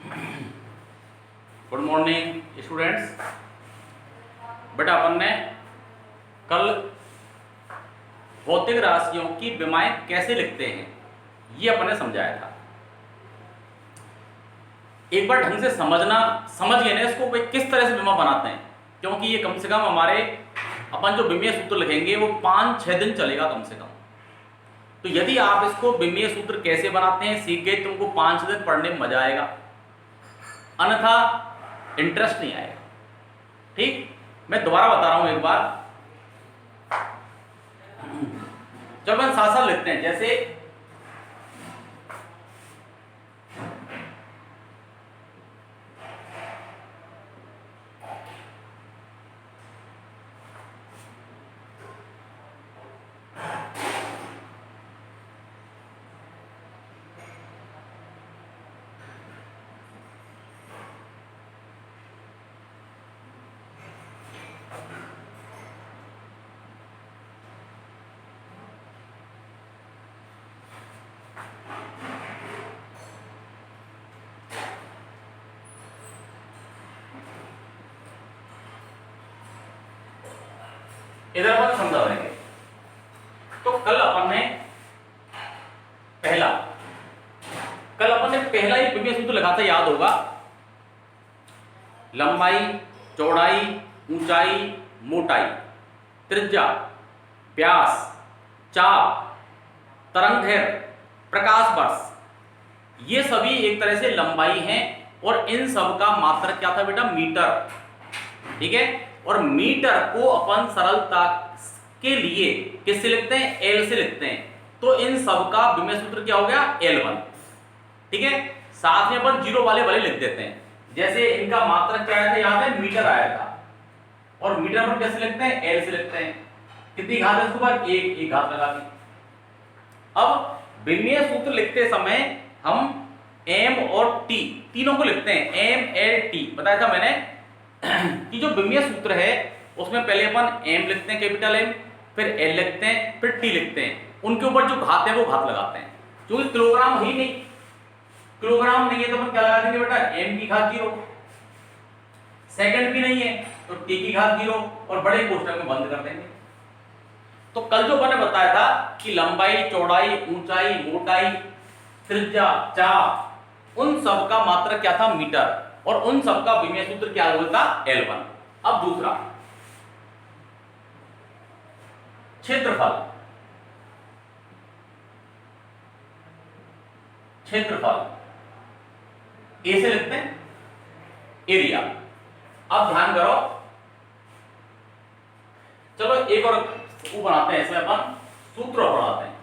Good morning students. बेटा अपन ने कल भौतिक राशियों की विमाएं कैसे लिखते हैं ये अपन ने समझाया था। एक बार ढंग से समझ गए ना इसको भाई किस तरह से विमा बनाते हैं, क्योंकि ये कम से कम हमारे अपन जो विमीय सूत्र लिखेंगे वो 5-6 दिन चलेगा कम से कम। तो यदि आप इसको विमीय सूत्र कैसे बनाते हैं सीख गए, तुमको 5 दिन पढ़ने में मजा आएगा, अन्यथा इंटरेस्ट नहीं आएगा। ठीक, मैं दोबारा बता रहा हूं एक बार। जब हम साथ साथ लिखते हैं, जैसे इधर अपन समझा देंगे। तो कल अपन ने पहला ही विमीय सूत्र लिखा था, याद होगा। लंबाई, चौड़ाई, ऊंचाई, मोटाई, त्रिज्या, व्यास, चाप, तरंगदैर्घ्य, प्रकाश वर्ष, ये सभी एक तरह से लंबाई हैं और इन सब का मात्रक क्या था बेटा? मीटर। ठीक है, और मीटर को अपन सरलता के लिए किससे लिखते हैं? एल से लिखते हैं। तो इन सब का विमीय सूत्र क्या हो गया? L1। ठीक है, साथ में अपन जीरो वाले लिख देते हैं। जैसे इनका मात्रक क्या आया था? याद है, मीटर आया था। और मीटर पर कैसे लिखते हैं? L से लिखते हैं। कितनी घात है इसके ऊपर? एक घात लगा दी। अब विमीय सूत्र लिखते समय हम M और T तीनों को लिखते हैं। MLT बताया था मैंने कि जो विमीय सूत्र है उसमें पहले अपन M लिखते हैं, कैपिटल M, फिर L लिखते हैं, फिर T लिखते हैं। उनके ऊपर जो घात है वो घात लगाते हैं। क्योंकि किलोग्राम ही नहीं, किलोग्राम नहीं है तो अपन क्या लगा देंगे बेटा? M की घात 0। सेकंड भी नहीं है तो T की घात 0 और बड़े कोष्ठक में बंद कर देंगे। तो कल जो मैंने बताया था कि लंबाई, चौड़ाई, ऊंचाई, मोटाई, त्रिज्या, चाप, उन सब का मात्रक क्या था? मीटर। और उन सब का विमीय सूत्र क्या होता? L1। अब दूसरा क्षेत्रफल। ए से लिखते हैं एरिया। अब ध्यान करो, चलो एक और वो बनाते हैं, इसमें अपन सूत्र बनाते हैं।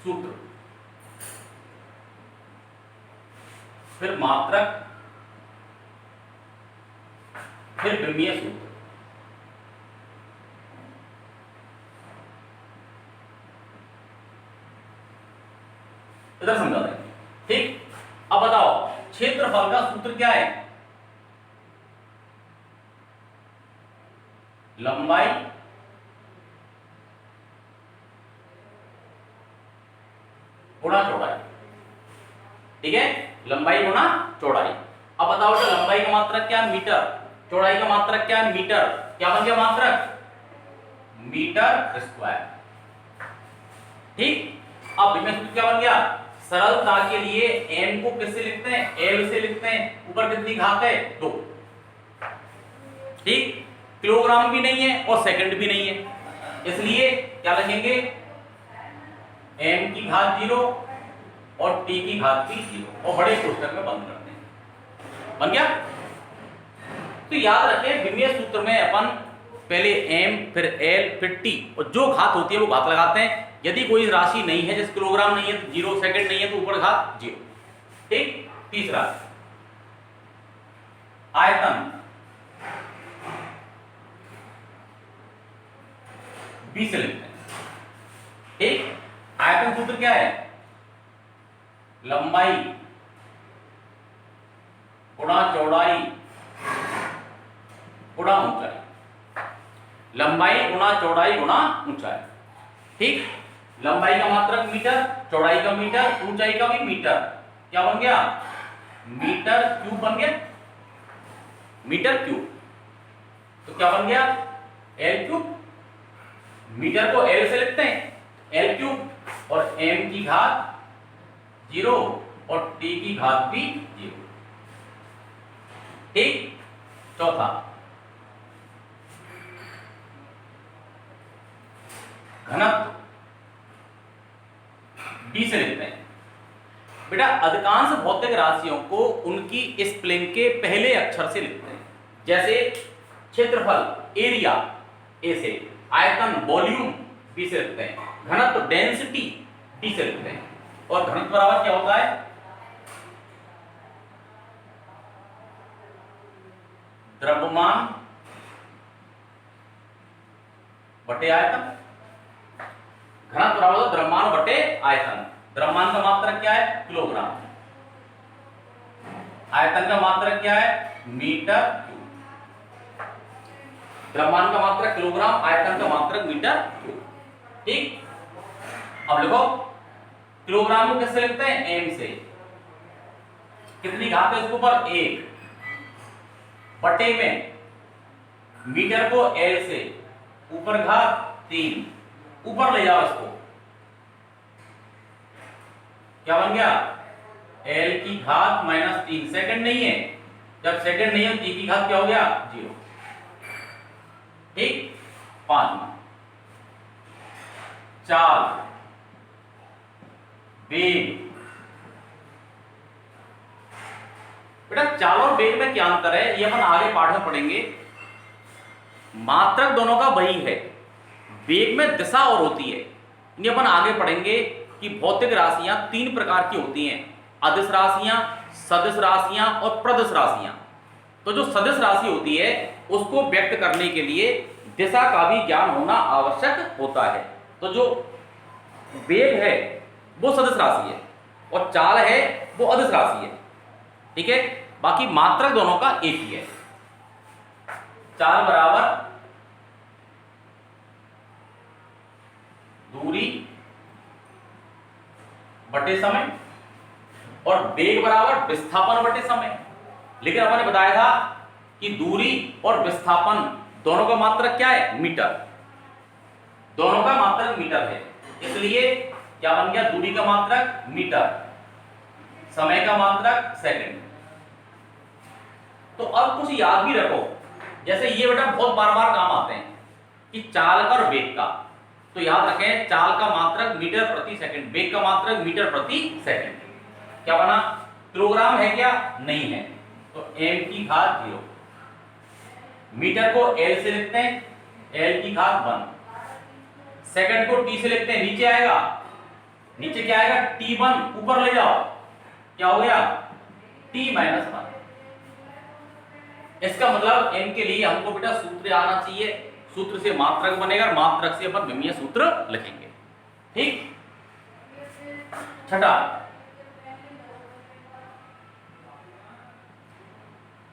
सूत्र, फिर मात्रक, फिर विमीय सूत्र। इधर समझा देंगे। ठीक, अब बताओ क्षेत्रफल का सूत्र क्या है? लंबाई गुणा चौड़ाई। ठीक है, लंबाई गुणा चौड़ाई। अब बताओ तो लंबाई का मात्रक क्या है? मीटर। चौड़ाई का मात्रक क्या है? मीटर। क्या बन गया मात्रक? Metre square. ठीक, अब विमीय सूत्र क्या बन गया? सरलता के लिए m को किससे लिखते हैं? L से लिखते हैं। ऊपर कितनी घात है? 2। ठीक, किलोग्राम भी नहीं है और सेकंड भी नहीं है, इसलिए क्या लिखेंगे? m की घात 0 और t की घात भी 0 और बड़े कोष्ठक में बंद करते हैं। बन गया? तो याद रखें विमीय सूत्र में अपन पहले m, फिर L, फिर t और जो घात होती है वो घात लगाते हैं। यदि कोई राशि नहीं है, जैसे किलोग्राम नहीं है तो 0, सेकंड नहीं है तो ऊपर घात 0। ठीक, तीसरा आयतन, B से लिखते हैं। ठीक, आयतन सूत्र क्या है? लंबाई गुणा चौड़ाई गुणा ऊंचाई। लंबाई गुणा चौड़ाई गुणा ऊंचाई। ठीक, लंबाई का मात्रक मीटर, चौड़ाई का मीटर, ऊंचाई का भी मीटर, क्या बन गया? मीटर क्यूब बन गया, मीटर क्यूब। तो क्या बन गया? L cube. मीटर को एल से लिखते हैं एल क्यूब, और एम की घात 0 और टी की घात भी 0। ठीक। चौथा, घनत्व डी से लिखते हैं। बेटा अधिकांश भौतिक राशियों को उनकी स्पेलिंग के पहले अक्षर से लिखते हैं, जैसे क्षेत्रफल एरिया ए से, आयतन वॉल्यूम बी से लिखते हैं, घनत्व डेंसिटी डी से लिखते हैं। और घनत्व बराबर क्या होता है? द्रव्यमान बटे आयतन। घनत्व बराबर होता है द्रव्यमान बटे आयतन। द्रव्यमान का मात्रक क्या है? किलोग्राम। आयतन का मात्रक क्या है? Metre cube. द्रव्यमान का मात्रक किलोग्राम, आयतन का मात्रक मीटर क्यूब। ठीक। अब लिखो, किलोग्राम को किससे लिखते हैं? एम से। कितनी घात है उसके ऊपर? 1 बटे में मीटर को एल से, ऊपर घात 3, ऊपर ले जाओ इसको, क्या बन गया? एल की घात -3। सेकंड नहीं है, जब सेकंड नहीं है टी की घात क्या हो गया? 0। ठीक। 5वां, चाल, वेग। बेटा चाल और वेग में क्या अंतर है, ये अपन आगे पाठ में पढ़ेंगे। मात्रक दोनों का वही है, वेग में दिशा और होती है। ये अपन आगे पढ़ेंगे कि भौतिक राशियां 3 प्रकार की होती हैं, अदिश राशियां, सदिश राशियां और प्रदिश राशियां। तो जो सदिश राशि होती है उसको व्यक्त करने के लिए दिशा का भी ज्ञान होना आवश्यक होता है। तो जो वेग है वो सदिश राशि है और चाल है वो अदिश राशि है। ठीक है। बाकी मात्रक दोनों का एक ही है। चाल बराबर दूरी बटे समय और वेग बराबर विस्थापन बटे समय। लेकिन अपन ने बताया था कि दूरी और विस्थापन दोनों का मात्रक क्या है? मीटर। दोनों का मात्रक मीटर है, इसलिए क्या बन गया? दूरी का मात्रक मीटर, समय का मात्रक सेकंड। तो अब कुछ याद भी रखो, जैसे ये बेटा बहुत बार बार काम आते हैं कि चाल का और वेग का। तो याद रखें, चाल का मात्रक मीटर प्रति सेकंड, वेग का मात्रक मीटर प्रति सेकंड। क्या बना? किलोग्राम है क्या? नहीं है, तो m की घात 0। मीटर को l से लिखते हैं, l की घात 1। सेकंड को t से लिखते हैं, नीचे आएगा, नीचे क्या आएगा? t1, ऊपर ले जाओ, क्या हो गया? t-1। इसका मतलब m के लिए हमको बेटा सूत्र आना चाहिए, सूत्र से मात्रक बनेगा और मात्रक से अपन विमीय सूत्र लिखेंगे। ठीक। छठा,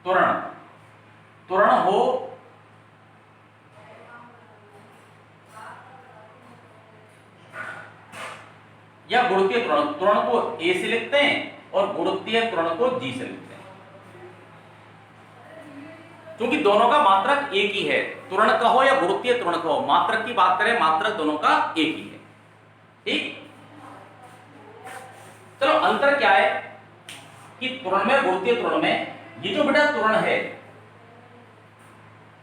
त्वरण। त्वरण हो या गुणितीय त्वरण। त्वरण को a से लिखते हैं और गुणितीय त्वरण को g से लिखते हैं, क्योंकि दोनों का मात्रक एक ही है। त्वरण का हो या गुणितीय त्वरण का हो, मात्रक की बात करें, मात्रक दोनों का एक ही है। ठीक। चलो, अंतर क्या है कि त्वरण में, गुणितीय त्वरण में, ये जो बेटा त्वरण है,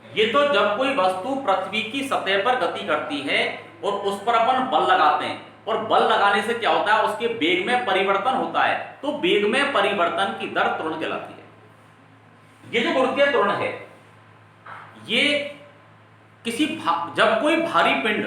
ये तो जब कोई वस्तु पृथ्वी की सतह पर गति करती है और उस पर अपन बल लगाते हैं, और बल लगाने से क्या होता है? उसके वेग में परिवर्तन होता है, तो वेग में परिवर्तन की दर त्वरण कहलाती है। ये जो गुणितीय त्वरण है, ये जब कोई भारी पिंड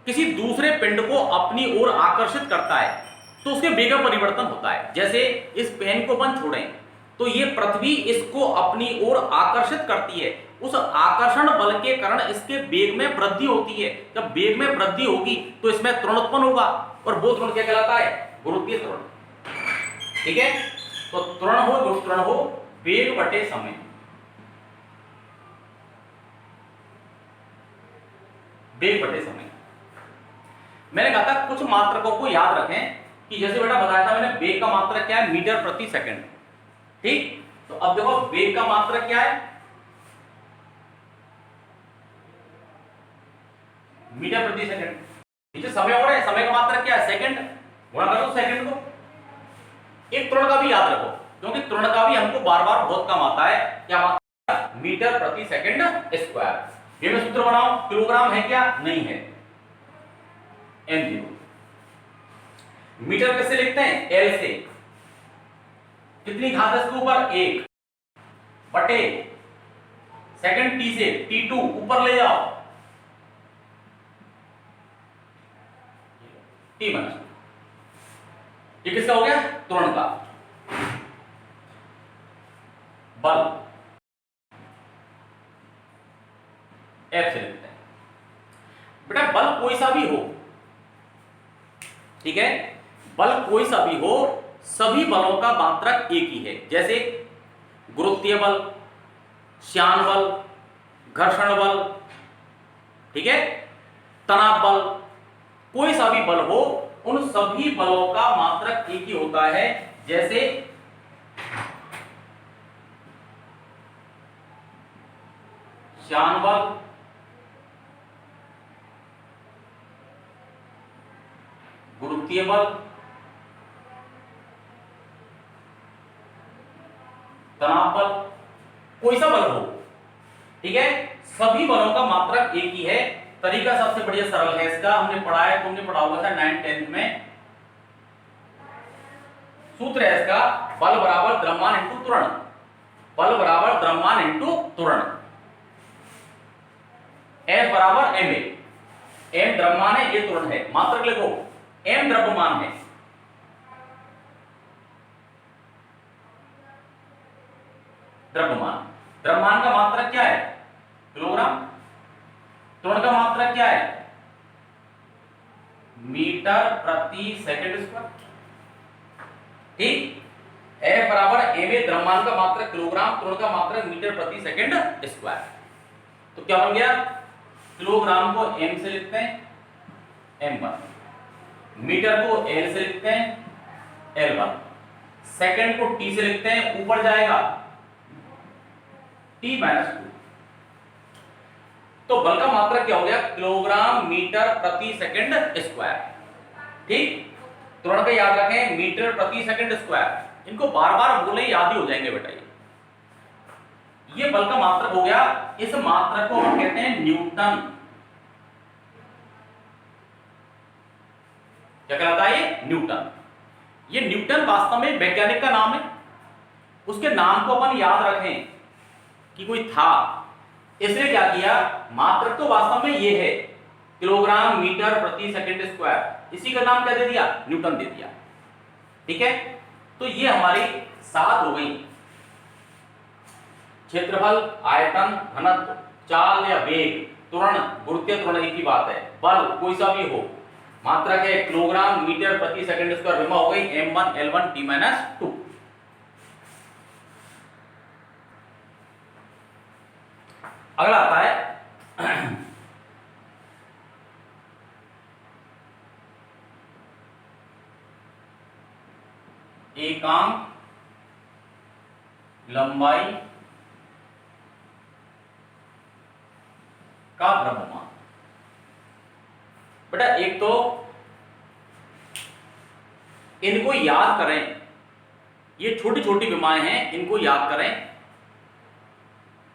किसी दूसरे पिंड को अपनी ओर आकर्षित करता है तो उसके वेग में परिवर्तन होता है। जैसे इस पेन को अपन छोड़ें तो ये पृथ्वी इसको अपनी ओर आकर्षित करती है, उस आकर्षण बल के कारण इसके वेग में वृद्धि होती है। जब वेग में वृद्धि होगी तो इसमें त्वरण उत्पन्न होगा, और वो त्वरण क्या कहलाता है? गुणितीय त्वरण। ठीक है। तो त्वरण हो, त्वरण हो वेग बटे समय। वेग बटे समय। मैंने कहा था कुछ मात्रकों को याद रखें कि जैसे बेटा बताया था मैंने, वेग का मात्रक क्या है, मीटर प्रति सेकंड। ठीक, तो अब देखो वेग का मात्रक क्या है, मीटर प्रति सेकंड। नीचे समय हो रहा है, समय का मात्रक क्या है, सेकंड, गुणा कर दो सेकंड को। एक त्वरण का भी याद रखो, क्योंकि त्वरण का भी हमको बार बार बहुत कम आता है। क्या आता है, मीटर प्रति सेकंड स्क्वायर। ये मैं सूत्र बनाऊं, किलोग्राम है क्या, नहीं है, m0। मीटर कैसे लिखते हैं, l से, कितनी घात है इसके ऊपर, 1 बटे सेकंड t से, t2 ऊपर ले जाओ, t माइनस। ये किसका हो गया, त्वरण का। बल F से लिखते हैं बेटा, बल कोई सा भी हो, ठीक है, बल कोई सा भी हो, सभी बलों का मात्रक एक ही है। जैसे गुरुत्वीय बल, श्यान बल, घर्षण बल, ठीक है, तनाव बल, कोई सा भी बल हो, उन सभी बलों का मात्रक एक ही होता है। जैसे श्यान बल, गुरुत्वीय बल, तनाव बल, कोई सा बल हो, ठीक है, सभी बलों का मात्रक एक ही है। तरीका सबसे बढ़िया सरल है इसका, हमने पढ़ा है, तुमने पढ़ा हुआ था 9th 10th में। सूत्र है इसका, बल बराबर द्रव्यमान इंटू त्वरण, बल बराबर द्रव्यमान इंटू त्वरण। F बराबर ma, m द्रव्यमान है, ये त्वरण है, मात्रक लिखो, m द्रव्यमान है, द्रव्यमान, द्रव्यमान का मात्रक क्या है, किलोग्राम, त्वरण का मात्रक क्या है, मीटर प्रति सेकंड स्क्वायर। ठीक, F बराबर ma, द्रव्यमान का मात्रक किलोग्राम, त्वरण का मात्रक मीटर प्रति सेकंड स्क्वायर। तो क्या बन गया, किलोग्राम को m से लिखते हैं m1, मीटर को l से लिखते हैं l1, सेकंड को t से लिखते हैं, ऊपर जाएगा t माइनस 2। तो बल का मात्रक क्या हो गया, किलोग्राम मीटर प्रति सेकंड स्क्वायर। ठीक, त्वरण का याद रखें, मीटर प्रति सेकंड स्क्वायर, इनको बार बार बोले याद ही हो जाएंगे बेटा। ये बल का मात्रक हो गया, इस मात्रक को हम कहते हैं न्यूटन। क्या कहलाता है ये, न्यूटन। ये न्यूटन वास्तव में वैज्ञानिक का नाम है, उसके नाम को अपन याद रखें कि कोई था, इसलिए क्या किया, मात्रक तो वास्तव में ये है, किलोग्राम मीटर प्रति सेकंड स्क्वायर, इसी का नाम क्या दे दिया, न्यूटन दे दिया। ठीक है, तो ये हमारी 7 हो गई, क्षेत्रफल, आयतन, घनत्व, चाल या वेग, त्वरण, गुरुत्वीय त्वरण एक ही बात है, बल कोई सा भी हो, मात्रक है किलोग्राम मीटर प्रति सेकंड स्क्वायर, विमा हो गई m1 l1 t माइनस 2। अगला आता है एकांक लंबाई का द्रव्यमान। बेटा एक तो इनको याद करें, ये छोटी छोटी विमाएं हैं, इनको याद करें।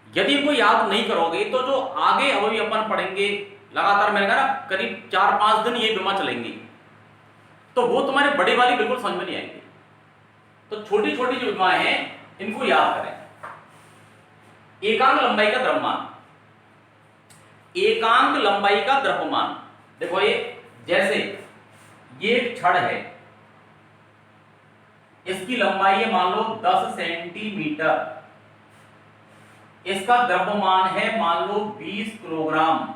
यदि इनको याद नहीं करोगे तो जो आगे अभी अपन पढ़ेंगे लगातार, मैंने कहा ना करीब 4-5 दिन ये विमा चलेंगी, तो वो तुम्हारे बड़ी वाली बिल्कुल समझ में नहीं आएंगी। तो छोटी छोटी जो विमाएं हैं इनको याद करें। एकांक लंबाई का द्रव्यमान, एकांक लंबाई का द्रव्यमान, देखो ये जैसे ये एक छड़ है, इसकी लंबाई है मान लो 10 सेंटीमीटर, इसका द्रव्यमान है मान लो 20 किलोग्राम,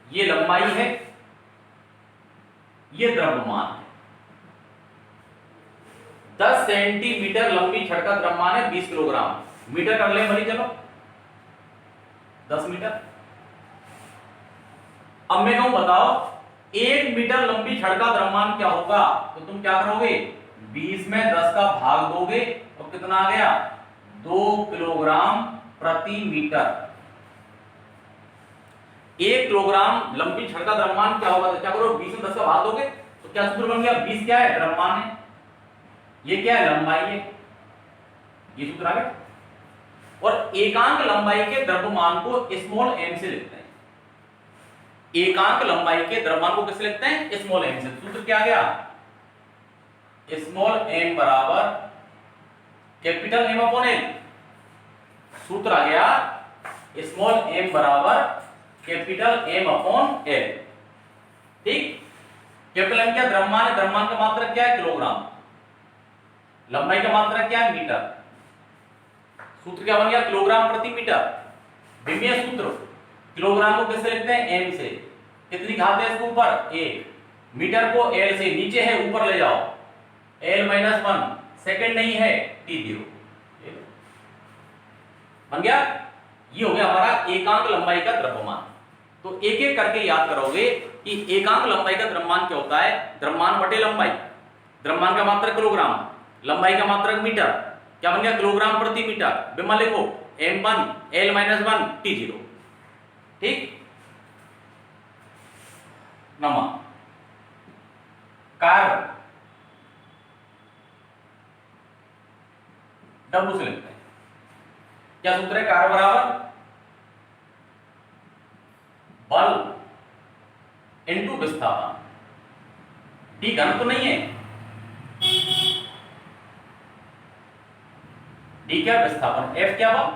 ये लंबाई है, ये द्रव्यमान है। 10 सेंटीमीटर लंबी छड़ का द्रव्यमान है 20 किलोग्राम, मीटर कर ले भली, चलो 10 मीटर। अब मैं कहूं बताओ 1 मीटर लंबी छड़ का द्रव्यमान क्या होगा, तो तुम क्या करोगे 20 में 10 का भाग दोगे और कितना आ गया 2 किलोग्राम प्रति मीटर। 1 किलोग्राम लंबी छड़ का द्रव्यमान क्या होगा, तो क्या करो 20 में 10 का भाग दोगे तो क्या सूत्र बन गया, 20 क्या है द्रव्यमान है, ये क्या है लंबाई है, ये सूत्र आ गया। और एकांक लंबाई के द्रव्यमान को स्मॉल m से लिखते हैं, एकांक लंबाई के द्रव्यमान को किससे लिखते हैं स्मॉल m से। सूत्र क्या आ गया स्मॉल m बराबर कैपिटल M अपॉन L। सूत्र आ गया स्मॉल m बराबर कैपिटल M अपॉन L। ठीक, कैपिटल M क्या द्रव्यमान है, द्रव्यमान का मात्रक क्या है किलोग्राम, लंबाई का मात्रक क्या है मीटर। सूत्र क्या बन गया किलोग्राम प्रति मीटर। विमीय सूत्र किलोग्राम को किससे लिखते हैं m से, कितनी घात है इसके ऊपर 1, मीटर को l से, नीचे है ऊपर ले जाओ l-1, सेकंड नहीं है t0 बन गया। ये हो गया हमारा एकांक लंबाई का द्रव्यमान। तो एक एक करके याद करोगे कि एकांक लंबाई का द्रव्यमान क्या होता है, द्रव्यमान बटे लंबाई, द्रव्यमान का मात्रक किलोग्राम, लंबाई का मात्रक मीटर, क्या बन गया किलोग्राम प्रति मीटर। विमा लिखो m1 l-1 t0। ठीक, नमा कार्य W से लिखते हैं, क्या सूत्र है कार्य बराबर बल इनटू विस्थापन। D घन तो नहीं है, D क्या विस्थापन, F क्या बल,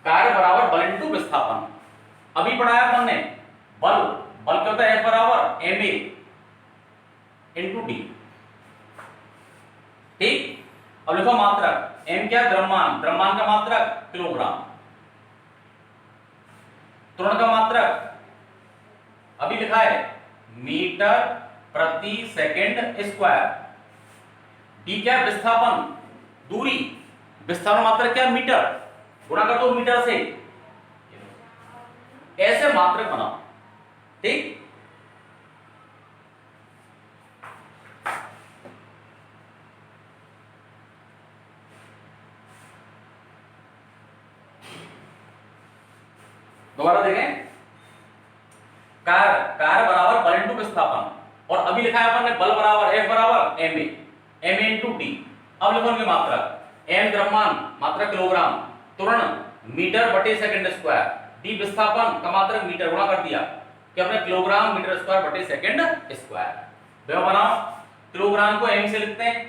कार्य बराबर बल इंटू विस्थापन। अभी पढ़ाया अपन ने बल, बल क्या होता है F बराबर ma इंटू D। ठीक, अब लिखो मात्रक, m क्या द्रव्यमान, द्रव्यमान का मात्रक किलोग्राम, त्वरण का मात्रक अभी लिखा है मीटर प्रति सेकंड स्क्वायर। D क्या विस्थापन, दूरी, विस्थापन मात्रक क्या मीटर, गुणा कर दो मीटर से, ऐसे मात्रक बनाओ। ठीक, दोबारा देखें, कार्य बराबर बल इंटू विस्थापन, और अभी लिखा है अपन ने बल बराबर F बराबर ma इंटू D। अब लिखो इनके मात्रक, m द्रव्यमान मात्रक किलोग्राम, त्वरण मीटर बटे सेकंड स्क्वायर, D विस्थापन का मात्रक मीटर, गुणा कर दिया कि अपने किलोग्राम मीटर स्क्वायर बटे सेकंड स्क्वायर। देखो बनाओ, किलोग्राम को m से लिखते हैं,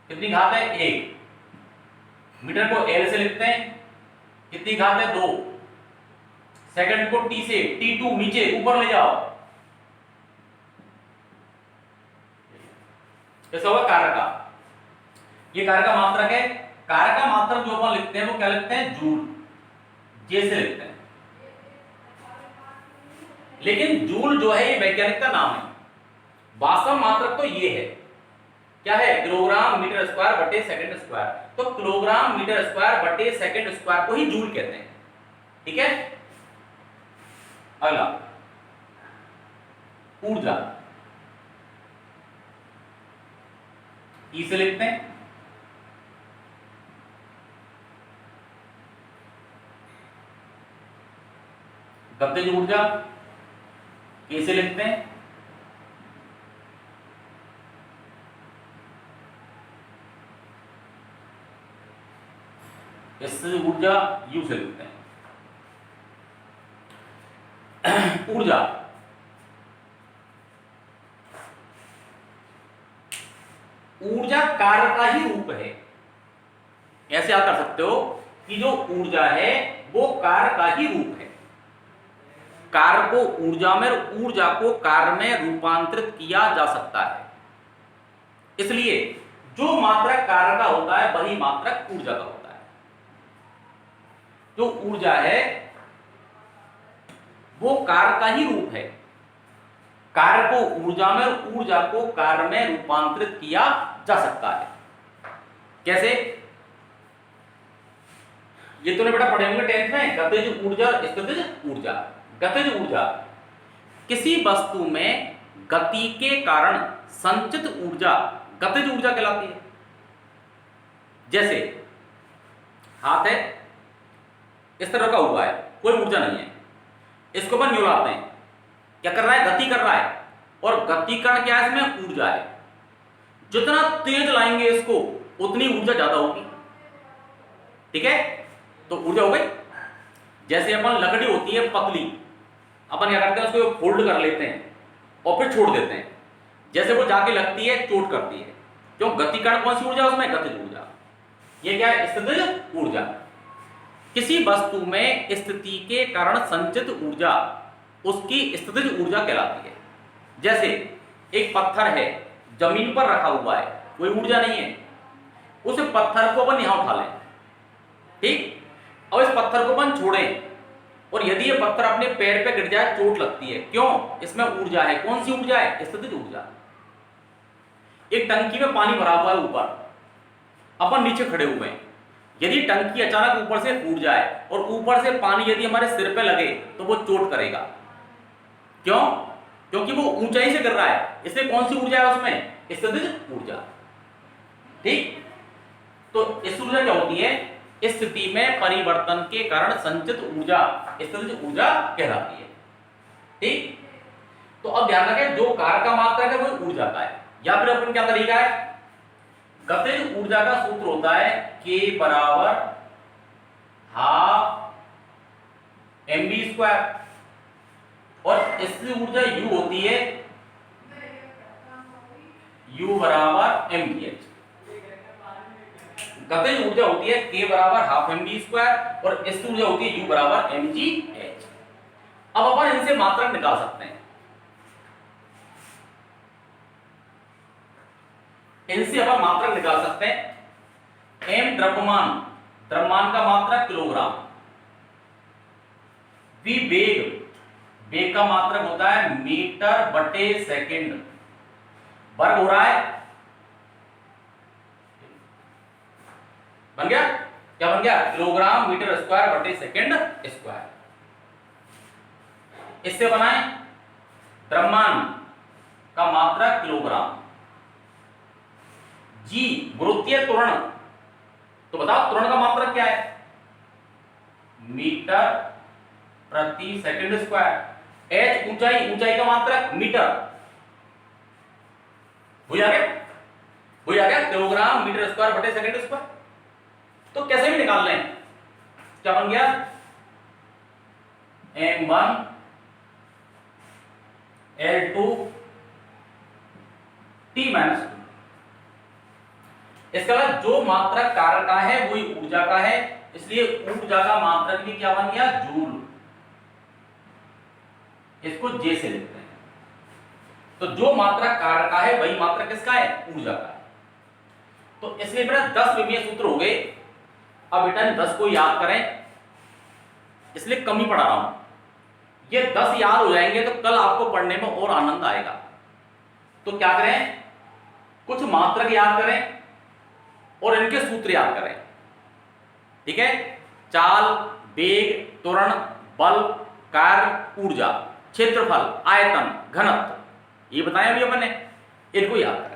कितनी घात है 1, मीटर को l से लिखते हैं, कितनी घात है 2, सेकंड को t से, t2 नीचे ऊपर ले जाओ, ऐसा होगा कार्य का, ये कार्य का मात्रक है। कार्य का मात्रक जो अपन लिखते हैं वो क्या लिखते हैं जूल, जे से लिखते हैं। लेकिन जूल जो है ये वैज्ञानिक का नाम है, वास्तव मात्रक तो ये है, क्या है किलोग्राम मीटर स्क्वायर बटे सेकंड स्क्वायर। तो किलोग्राम मीटर स्क्वायर बटे सेकंड स्क्वायर को ही जूल कहते हैं। ठीक है, अगला ऊर्जा, ई से लिखते हैं, गतिज ऊर्जा के से लिखते हैं, इससे ऊर्जा यू से लिखते हैं। ऊर्जा ऊर्जा कार्य का ही रूप है, ऐसे आप कर सकते हो कि जो ऊर्जा है वो कार्य का ही रूप है, कार्य को ऊर्जा में, ऊर्जा को कार्य में रूपांतरित किया जा सकता है। इसलिए जो मात्रक कार्य का होता है वही मात्रक ऊर्जा का होता है। जो ऊर्जा है वो कार्य का ही रूप है, कार्य को ऊर्जा में, ऊर्जा को कार्य में रूपांतरित किया जा सकता है। कैसे, ये तूने बेटा पढ़े होंगे 10th में, गतिज ऊर्जा और स्थितिज ऊर्जा। गतिज ऊर्जा, किसी वस्तु में गति के कारण संचित ऊर्जा गतिज ऊर्जा कहलाती है। जैसे हाथ है, इस तरह का हुआ है, कोई ऊर्जा नहीं है, इसको अपन न्यूलाते हैं, क्या कर रहा है, गति कर रहा है, और गतिकरण क्या है, इसमें ऊर्जा है। जितना तेज लाएंगे इसको उतनी ऊर्जा ज्यादा होगी, ठीक है, तो ऊर्जा हो गई। जैसे अपन लकड़ी होती है पतली, अपन क्या करते हैं, उसको फोल्ड कर लेते हैं और फिर छोड़ देते हैं, जैसे वो जाके लगती है चोट करती है, क्यों, गतिकरण कौन सी ऊर्जा, उसमें गतिज ऊर्जा। ये क्या है, स्थितिज ऊर्जा। किसी वस्तु में स्थिति के कारण संचित ऊर्जा उसकी स्थितिज ऊर्जा कहलाती है। जैसे एक पत्थर है, जमीन पर रखा हुआ है, कोई ऊर्जा नहीं है, उस पत्थर को अपन यहां उठा लें, ठीक, और इस पत्थर को अपन छोड़ें, और यदि ये पत्थर अपने पैर पे गिर जाए चोट लगती है, क्यों, इसमें ऊर्जा है, कौन सी ऊर्जा है, स्थितिज ऊर्जा। एक टंकी में पानी भरा हुआ है ऊपर, अपन नीचे खड़े हुए हैं, यदि टंकी अचानक ऊपर से फूट जाए और ऊपर से पानी यदि हमारे सिर पे लगे तो वो चोट करेगा, क्यों, क्योंकि वो ऊंचाई से गिर रहा है, इसलिए कौन सी ऊर्जा है उसमें, स्थितिज ऊर्जा, ठीक। तो इस ऊर्जा क्या होती है, स्थिति में परिवर्तन के कारण संचित ऊर्जा स्थितिज ऊर्जा कहलाती है, ठीक। तो अब ध्यान रखें, जो कार्य का मात्रक है वो ऊर्जा का है, या फिर अपन क्या तरीका है, गतिज ऊर्जा का सूत्र होता है K बराबर हाफ mv², और इसकी ऊर्जा U होती है U बराबर mgh। गतिज ऊर्जा होती है K बराबर हाफ mv², और इसकी ऊर्जा होती है U बराबर mgh। अब अपन इनसे मात्रक निकाल सकते हैं, इनसे अपन मात्रक निकाल सकते हैं। m द्रव्यमान, द्रव्यमान का मात्रक किलोग्राम, v वेग, वेग का मात्रक होता है मीटर बटे सेकंड, वर्ग हो रहा है, बन गया, क्या बन गया, किलोग्राम मीटर स्क्वायर बटे सेकंड स्क्वायर। इससे बनाए द्रव्यमान का मात्रक किलोग्राम, जी गुरुत्वीय त्वरण, तो बताओ त्वरण का मात्रक क्या है, मीटर प्रति सेकंड स्क्वायर। h ऊंचाई, ऊंचाई का मात्रक मीटर, हो गया किलोग्राम मीटर स्क्वायर बटे सेकंड स्क्वायर। तो कैसे भी निकाल लें, क्या बन गया, m1 L2 T-2। इसके बाद जो मात्रक कार्य का है वही ऊर्जा का है, इसलिए ऊर्जा का मात्रक भी क्या बन गया, जूल, इसको जे से लिखते हैं। तो जो मात्रक कार्य का है वही मात्रक किसका है, ऊर्जा का है। तो इसलिए बेटा 10 विमीय सूत्र हो गए। अब बेटा 10 को याद करें, इसलिए कम ही पढ़ा रहा हूं, ये 10 याद हो जाएंगे तो कल आपको पढ़ने में और आनंद आएगा। तो क्या करें, कुछ मात्रक याद करें और इनके सूत्र याद करें, ठीक है। चाल, वेग, त्वरण, बल, कार्य, ऊर्जा, क्षेत्रफल, आयतन, घनत्व, ये बताया अभी अपन ने, इनको याद करें।